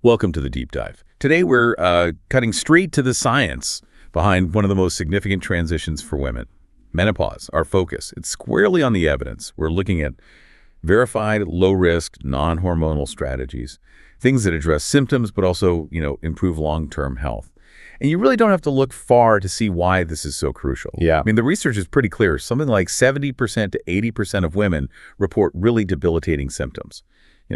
Welcome to the Deep Dive. Today we're cutting straight to the science behind one of the most significant transitions for women. Menopause, our focus. It's squarely on the evidence. We're looking at verified, low-risk, non-hormonal strategies, things that address symptoms but also, improve long-term health. And you really don't have to look far to see why this is so crucial. Yeah. I mean, the research is pretty clear. Something like 70% to 80% of women report really debilitating symptoms.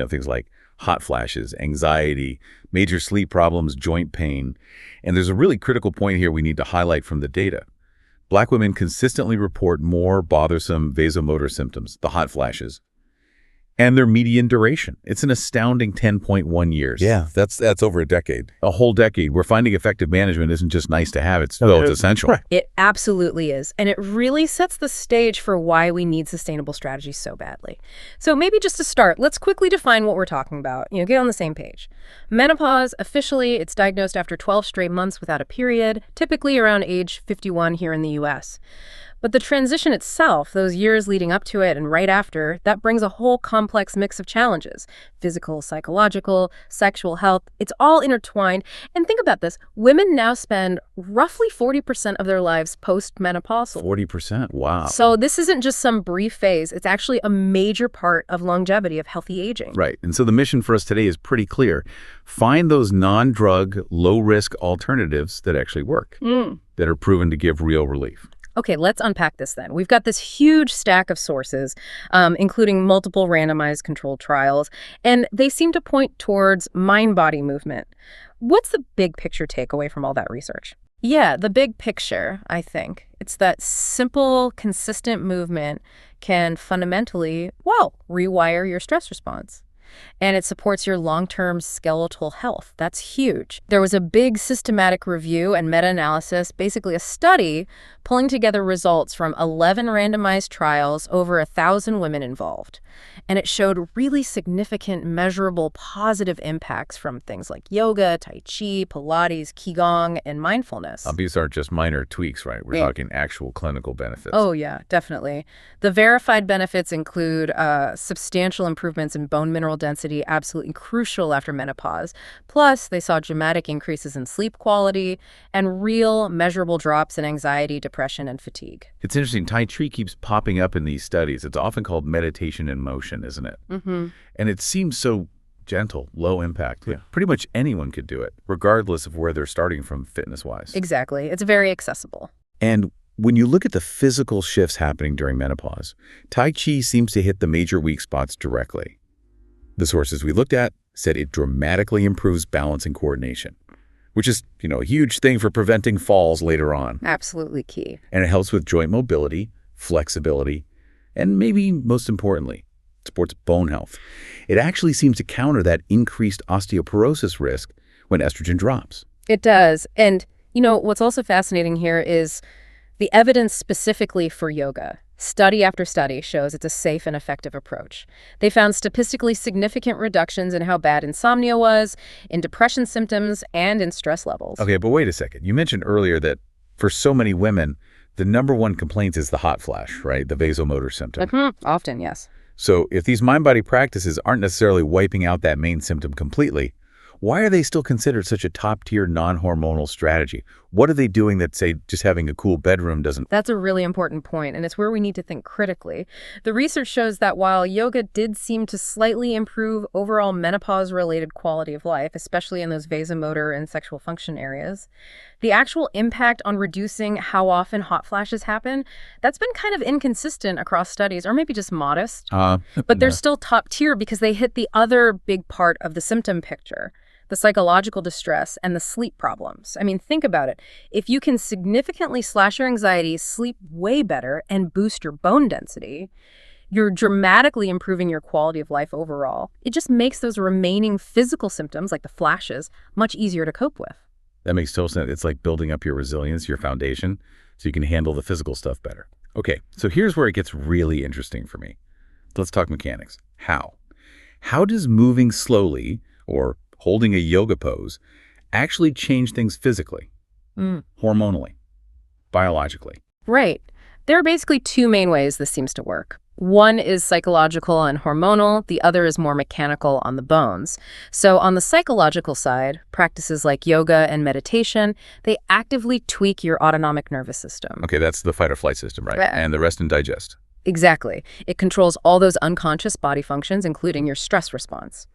Things like hot flashes, anxiety, major sleep problems, joint pain. And there's a really critical point here we need to highlight from the data. Black women consistently report more bothersome vasomotor symptoms, the hot flashes, and their median duration. It's an astounding 10.1 years. Yeah, that's over a decade. A whole decade. We're finding effective management isn't just nice to have, it's essential. Right. It absolutely is. And it really sets the stage for why we need sustainable strategies so badly. So maybe just to start, let's quickly define what we're talking about. Get on the same page. Menopause, officially, it's diagnosed after 12 straight months without a period, typically around age 51 here in the US. But the transition itself, those years leading up to it and right after, that brings a whole complex mix of challenges. Physical, psychological, sexual health, it's all intertwined. And think about this, women now spend roughly 40% of their lives post-menopausal. 40%, wow. So this isn't just some brief phase, it's actually a major part of longevity, of healthy aging. Right, and so the mission for us today is pretty clear. Find those non-drug, low-risk alternatives that actually work, that are proven to give real relief. Okay, let's unpack this then. We've got this huge stack of sources, including multiple randomized controlled trials, and they seem to point towards mind-body movement. What's the big picture takeaway from all that research? Yeah, the big picture, I think. It's that simple, consistent movement can fundamentally, rewire your stress response. And it supports your long-term skeletal health. That's huge. There was a big systematic review and meta-analysis, basically a study, pulling together results from 11 randomized trials, over 1,000 women involved. And it showed really significant, measurable, positive impacts from things like yoga, Tai Chi, Pilates, Qigong, and mindfulness. These aren't just minor tweaks, right? We're talking actual clinical benefits. Oh, yeah, definitely. The verified benefits include substantial improvements in bone mineral density, absolutely crucial after menopause. Plus, they saw dramatic increases in sleep quality and real measurable drops in anxiety, depression, and fatigue. It's interesting. Tai Chi keeps popping up in these studies. It's often called meditation in motion, isn't it? And it seems so gentle, low impact. Yeah. Pretty much anyone could do it, regardless of where they're starting from fitness-wise. Exactly. It's very accessible. And when you look at the physical shifts happening during menopause, Tai Chi seems to hit the major weak spots directly. The sources we looked at said it dramatically improves balance and coordination, which is, a huge thing for preventing falls later on. Absolutely key. And it helps with joint mobility, flexibility, and maybe most importantly, supports bone health. It actually seems to counter that increased osteoporosis risk when estrogen drops. It does. And, what's also fascinating here is the evidence specifically for yoga. Study after study shows it's a safe and effective approach. They found statistically significant reductions in how bad insomnia was, in depression symptoms, and in stress levels. Okay, but wait a second. You mentioned earlier that for so many women, the number one complaint is the hot flash, right? The vasomotor symptom. Often, yes. So if these mind-body practices aren't necessarily wiping out that main symptom completely, why are they still considered such a top-tier non-hormonal strategy? What are they doing that, say, just having a cool bedroom doesn't? That's a really important point, and it's where we need to think critically. The research shows that while yoga did seem to slightly improve overall menopause-related quality of life, especially in those vasomotor and sexual function areas, the actual impact on reducing how often hot flashes happen, that's been kind of inconsistent across studies, or maybe just modest. But they're still top tier because they hit the other big part of the symptom picture, the psychological distress, and the sleep problems. I mean, think about it. If you can significantly slash your anxiety, sleep way better, and boost your bone density, you're dramatically improving your quality of life overall. It just makes those remaining physical symptoms, like the flashes, much easier to cope with. That makes total sense. It's like building up your resilience, your foundation, so you can handle the physical stuff better. Okay, so here's where it gets really interesting for me. Let's talk mechanics. How? How does moving slowly, or holding a yoga pose, actually change things physically, hormonally, biologically? Right. There are basically two main ways this seems to work. One is psychological and hormonal, the other is more mechanical on the bones. So on the psychological side, practices like yoga and meditation, they actively tweak your autonomic nervous system. Okay, that's the fight or flight system, right? Right. And the rest and digest. Exactly. It controls all those unconscious body functions, including your stress response.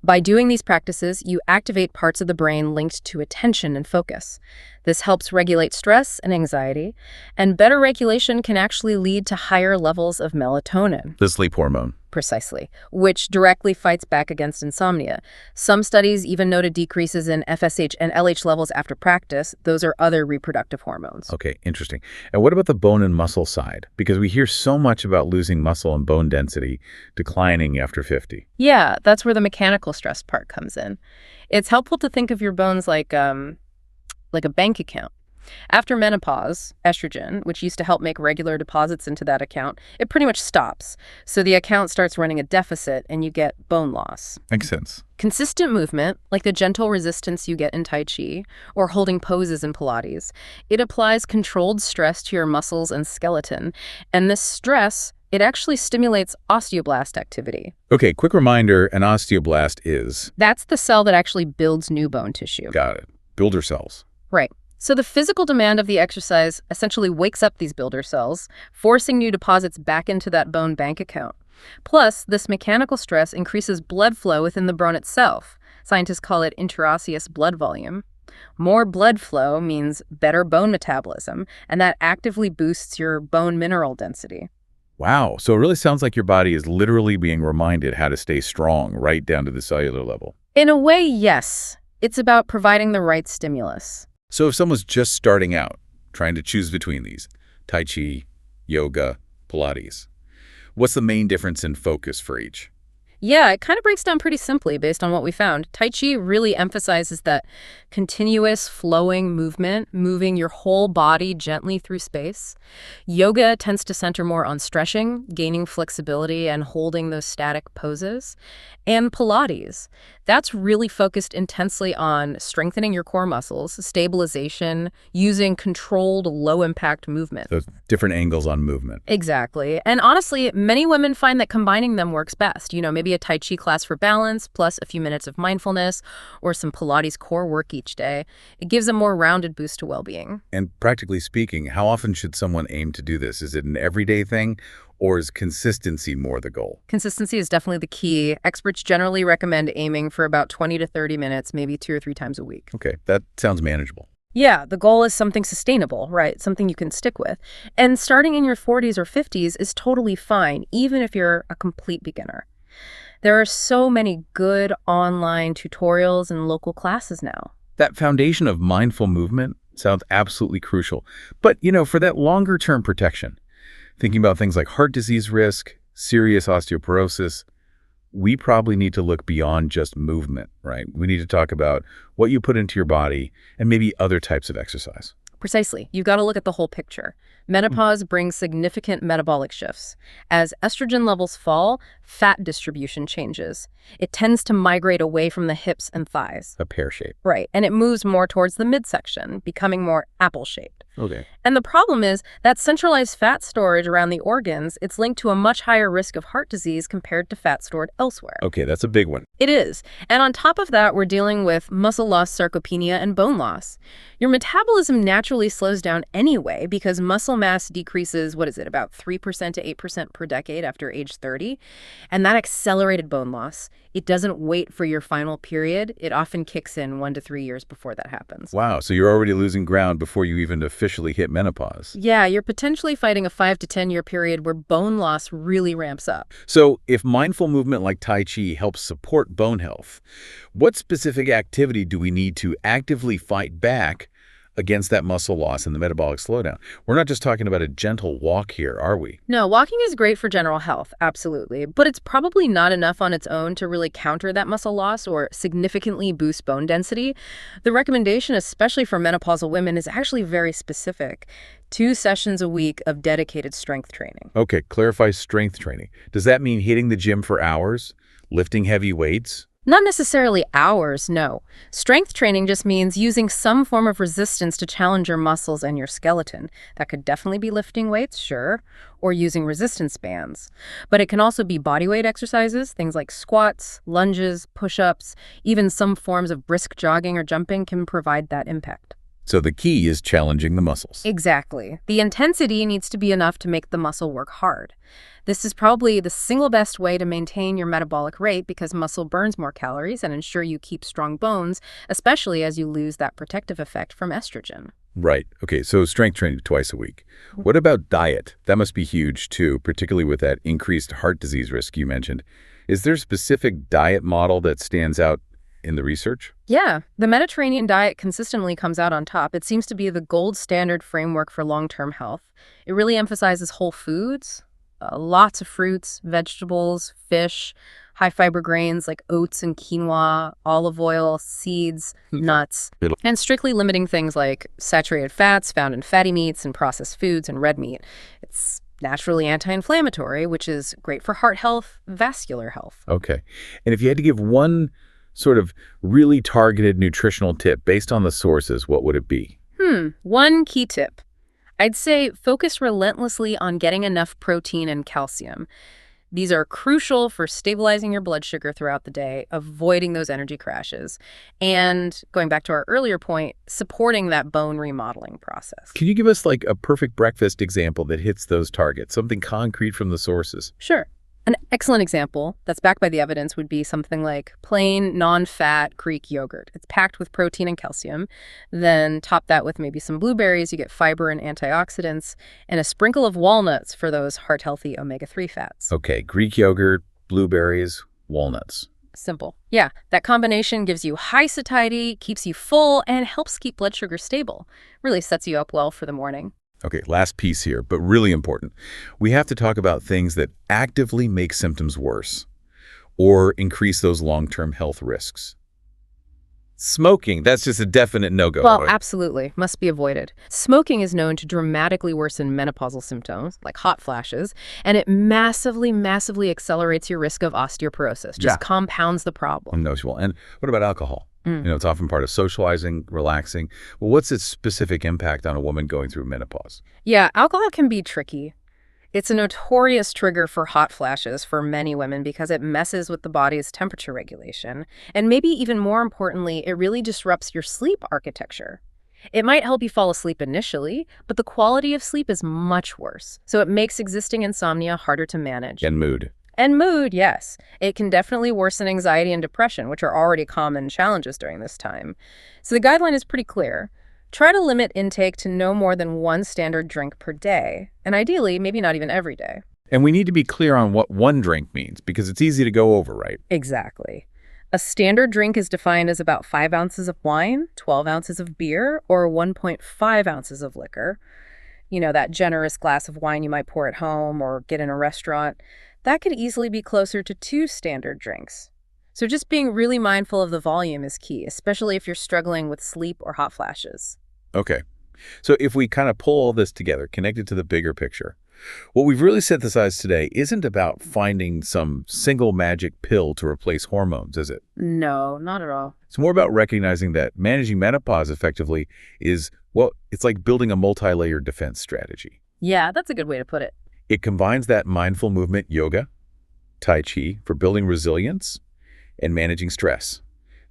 By doing these practices, you activate parts of the brain linked to attention and focus. This helps regulate stress and anxiety, and better regulation can actually lead to higher levels of melatonin. The sleep hormone. Precisely, which directly fights back against insomnia. Some studies even noted decreases in FSH and LH levels after practice. Those are other reproductive hormones. Okay, interesting. And what about the bone and muscle side? Because we hear so much about losing muscle and bone density declining after 50. Yeah, that's where the mechanical stress part comes in. It's helpful to think of your bones like a bank account. After menopause, estrogen, which used to help make regular deposits into that account, it pretty much stops. So the account starts running a deficit and you get bone loss. Makes sense. Consistent movement, like the gentle resistance you get in Tai Chi or holding poses in Pilates, it applies controlled stress to your muscles and skeleton. And this stress, it actually stimulates osteoblast activity. Okay, quick reminder, an osteoblast is... That's the cell that actually builds new bone tissue. Got it. Builder cells. Right. So the physical demand of the exercise essentially wakes up these builder cells, forcing new deposits back into that bone bank account. Plus, this mechanical stress increases blood flow within the bone itself. Scientists call it interosseous blood volume. More blood flow means better bone metabolism, and that actively boosts your bone mineral density. Wow, so it really sounds like your body is literally being reminded how to stay strong right down to the cellular level. In a way, yes. It's about providing the right stimulus. So if someone's just starting out, trying to choose between these, Tai Chi, yoga, Pilates, what's the main difference in focus for each? Yeah, it kind of breaks down pretty simply based on what we found. Tai Chi really emphasizes that continuous flowing movement, moving your whole body gently through space. Yoga tends to center more on stretching, gaining flexibility, and holding those static poses. And Pilates, that's really focused intensely on strengthening your core muscles, stabilization, using controlled low-impact movement. Those different angles on movement. Exactly. And honestly, many women find that combining them works best. Maybe a Tai Chi class for balance, plus a few minutes of mindfulness, or some Pilates core work each day. It gives a more rounded boost to well-being. And practically speaking, how often should someone aim to do this? Is it an everyday thing, or is consistency more the goal? Consistency is definitely the key. Experts generally recommend aiming for about 20 to 30 minutes, maybe 2 or 3 times a week. Okay, that sounds manageable. Yeah, the goal is something sustainable, right? Something you can stick with. And starting in your 40s or 50s is totally fine, even if you're a complete beginner. There are so many good online tutorials and local classes now. That foundation of mindful movement sounds absolutely crucial. But, for that longer-term protection, thinking about things like heart disease risk, serious osteoporosis, we probably need to look beyond just movement, right? We need to talk about what you put into your body and maybe other types of exercise. Precisely. You've got to look at the whole picture. Menopause brings significant metabolic shifts. As estrogen levels fall, fat distribution changes. It tends to migrate away from the hips and thighs. A pear shape. Right, and it moves more towards the midsection, becoming more apple-shaped. Okay. And the problem is that centralized fat storage around the organs, it's linked to a much higher risk of heart disease compared to fat stored elsewhere. Okay, that's a big one. It is. And on top of that, we're dealing with muscle loss, sarcopenia, and bone loss. Your metabolism naturally slows down anyway because muscle mass decreases, about 3% to 8% per decade after age 30. And that accelerated bone loss, it doesn't wait for your final period. It often kicks in 1 to 3 years before that happens. Wow, so you're already losing ground before you even officially hit menopause. Yeah, you're potentially fighting a 5 to 10 year period where bone loss really ramps up. So if mindful movement like Tai Chi helps support bone health, what specific activity do we need to actively fight back against that muscle loss and the metabolic slowdown? We're not just talking about a gentle walk here, are we? No, walking is great for general health, absolutely. But it's probably not enough on its own to really counter that muscle loss or significantly boost bone density. The recommendation, especially for menopausal women, is actually very specific. 2 sessions a week of dedicated strength training. Okay, clarify strength training. Does that mean hitting the gym for hours, lifting heavy weights, Not necessarily hours, no. Strength training just means using some form of resistance to challenge your muscles and your skeleton. That could definitely be lifting weights, sure, or using resistance bands. But it can also be bodyweight exercises, things like squats, lunges, push-ups, even some forms of brisk jogging or jumping can provide that impact. So the key is challenging the muscles. Exactly. The intensity needs to be enough to make the muscle work hard. This is probably the single best way to maintain your metabolic rate because muscle burns more calories and ensure you keep strong bones, especially as you lose that protective effect from estrogen. Right. Okay, so strength training twice a week. What about diet? That must be huge too, particularly with that increased heart disease risk you mentioned. Is there a specific diet model that stands out in the research? Yeah, the Mediterranean diet consistently comes out on top. It seems to be the gold standard framework for long-term health. It really emphasizes whole foods, lots of fruits, vegetables, fish, high-fiber grains like oats and quinoa, olive oil, seeds, nuts, and strictly limiting things like saturated fats found in fatty meats and processed foods and red meat. It's naturally anti-inflammatory, which is great for heart health, vascular health. Okay. And if you had to give one sort of really targeted nutritional tip based on the sources, what would it be? One key tip. I'd say focus relentlessly on getting enough protein and calcium. These are crucial for stabilizing your blood sugar throughout the day, avoiding those energy crashes, and going back to our earlier point, supporting that bone remodeling process. Can you give us like a perfect breakfast example that hits those targets, something concrete from the sources? Sure. An excellent example that's backed by the evidence would be something like plain, non-fat Greek yogurt. It's packed with protein and calcium. Then top that with maybe some blueberries. You get fiber and antioxidants, and a sprinkle of walnuts for those heart-healthy omega-3 fats. Okay, Greek yogurt, blueberries, walnuts. Simple. Yeah, that combination gives you high satiety, keeps you full, and helps keep blood sugar stable. Really sets you up well for the morning. Okay, last piece here, but really important. We have to talk about things that actively make symptoms worse or increase those long-term health risks. Smoking, that's just a definite no-go. Well, absolutely. Must be avoided. Smoking is known to dramatically worsen menopausal symptoms, like hot flashes, and it massively, massively accelerates your risk of osteoporosis. Just compounds the problem. Unnotable. And what about alcohol? It's often part of socializing, relaxing. Well, what's its specific impact on a woman going through menopause? Yeah, alcohol can be tricky. It's a notorious trigger for hot flashes for many women because it messes with the body's temperature regulation. And maybe even more importantly, it really disrupts your sleep architecture. It might help you fall asleep initially, but the quality of sleep is much worse. So it makes existing insomnia harder to manage. And mood. And mood, yes. It can definitely worsen anxiety and depression, which are already common challenges during this time. So the guideline is pretty clear. Try to limit intake to no more than one standard drink per day, and ideally, maybe not even every day. And we need to be clear on what one drink means, because it's easy to go over, right? Exactly. A standard drink is defined as about 5 ounces of wine, 12 ounces of beer, or 1.5 ounces of liquor. You know, that generous glass of wine you might pour at home or get in a restaurant. That could easily be closer to 2 standard drinks. So just being really mindful of the volume is key, especially if you're struggling with sleep or hot flashes. Okay. So if we kind of pull all this together, connected to the bigger picture, what we've really synthesized today isn't about finding some single magic pill to replace hormones, is it? No, not at all. It's more about recognizing that managing menopause effectively is, well, it's like building a multi-layered defense strategy. Yeah, that's a good way to put it. It combines that mindful movement yoga, Tai Chi for building resilience and managing stress.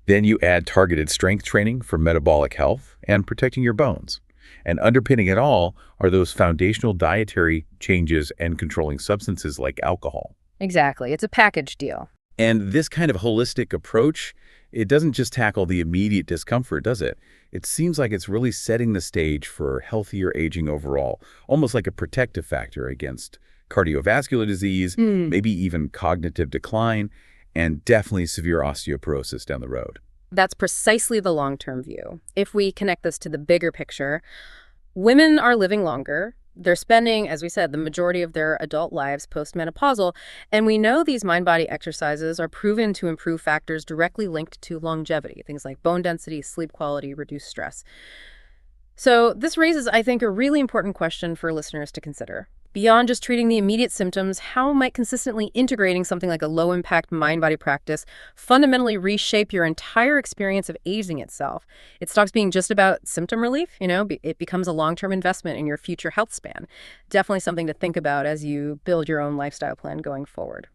Then you add targeted strength training for metabolic health and protecting your bones. And underpinning it all are those foundational dietary changes and controlling substances like alcohol. Exactly. It's a package deal. And this kind of holistic approach, it doesn't just tackle the immediate discomfort, does it? It seems like it's really setting the stage for healthier aging overall, almost like a protective factor against cardiovascular disease, maybe even cognitive decline, and definitely severe osteoporosis down the road. That's precisely the long-term view. If we connect this to the bigger picture, women are living longer. They're spending, as we said, the majority of their adult lives postmenopausal, and we know these mind-body exercises are proven to improve factors directly linked to longevity, things like bone density, sleep quality, reduced stress. So this raises, I think, a really important question for listeners to consider. Beyond just treating the immediate symptoms, how might consistently integrating something like a low-impact mind-body practice fundamentally reshape your entire experience of aging itself? It stops being just about symptom relief, it becomes a long-term investment in your future health span. Definitely something to think about as you build your own lifestyle plan going forward.